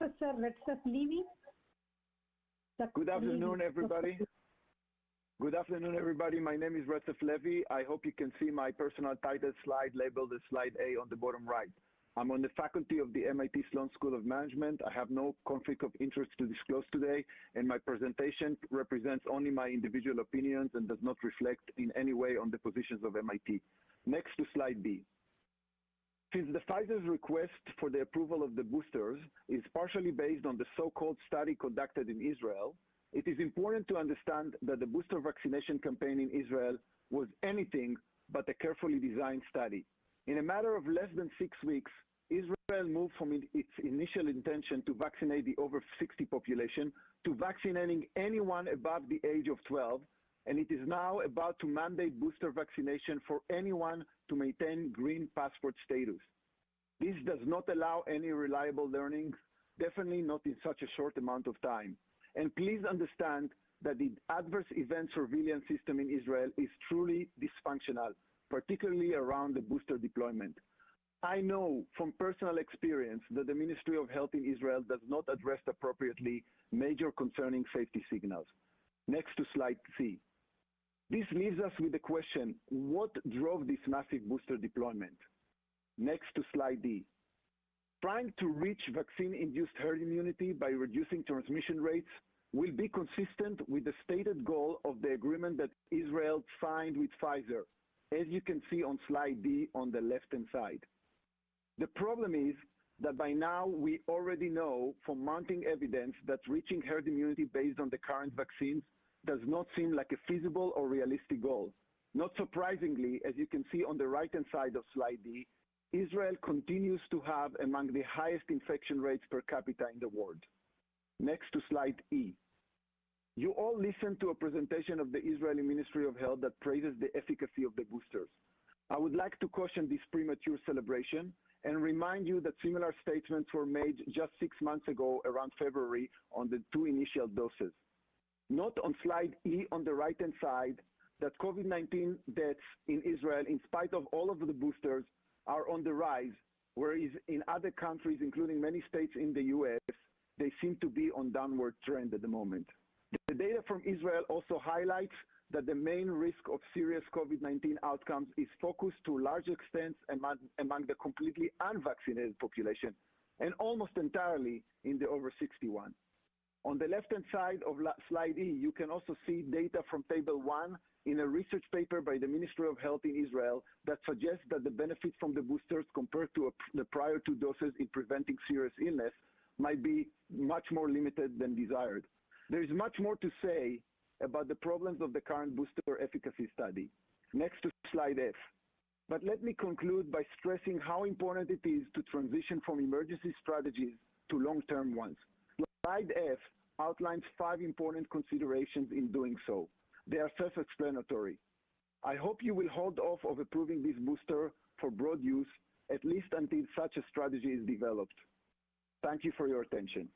Professor Retsef Levi. Good afternoon, everybody. Good afternoon, everybody. My name is Retsef Levi. I hope you can see my personal title slide labeled as slide A on the bottom right. I'm on the faculty of the MIT Sloan School of Management. I have no conflict of interest to disclose today, and my presentation represents only my individual opinions and does not reflect in any way on the positions of MIT. Next to slide B. Since the Pfizer's request for the approval of the boosters is partially based on the so-called study conducted in Israel, it is important to understand that the booster vaccination campaign in Israel was anything but a carefully designed study. In a matter of less than 6 weeks, Israel moved from its initial intention to vaccinate the over 60 population to vaccinating anyone above the age of 12, and it is now about to mandate booster vaccination for anyone to maintain green passport status. This does not allow any reliable learning, definitely not in such a short amount of time. And please understand that the adverse event surveillance system in Israel is truly dysfunctional, particularly around the booster deployment. I know from personal experience that the Ministry of Health in Israel does not address appropriately major concerning safety signals. Next to slide C. This leaves us with the question, what drove this massive booster deployment? Next to slide D. Trying to reach vaccine-induced herd immunity by reducing transmission rates will be consistent with the stated goal of the agreement that Israel signed with Pfizer, as you can see on slide D on the left-hand side. The problem is that by now we already know from mounting evidence that reaching herd immunity based on the current vaccines does not seem like a feasible or realistic goal. Not surprisingly, as you can see on the right-hand side of slide D, Israel continues to have among the highest infection rates per capita in the world. Next to slide E. You all listened to a presentation of the Israeli Ministry of Health that praises the efficacy of the boosters. I would like to caution this premature celebration and remind you that similar statements were made just 6 months ago around February on the 2 initial doses. Note on slide E on the right-hand side that COVID-19 deaths in Israel, in spite of all of the boosters, are on the rise, whereas in other countries, including many states in the US, they seem to be on downward trend at the moment. The data from Israel also highlights that the main risk of serious COVID-19 outcomes is focused to a large extent among the completely unvaccinated population, and almost entirely in the over 61. On the left-hand side of slide E, you can also see data from Table 1 in a research paper by the Ministry of Health in Israel that suggests that the benefit from the boosters compared to the prior 2 doses in preventing serious illness might be much more limited than desired. There is much more to say about the problems of the current booster efficacy study. Next to slide F. But let me conclude by stressing how important it is to transition from emergency strategies to long-term ones. Slide F outlines 5 important considerations in doing so. They are self-explanatory. I hope you will hold off of approving this booster for broad use, at least until such a strategy is developed. Thank you for your attention.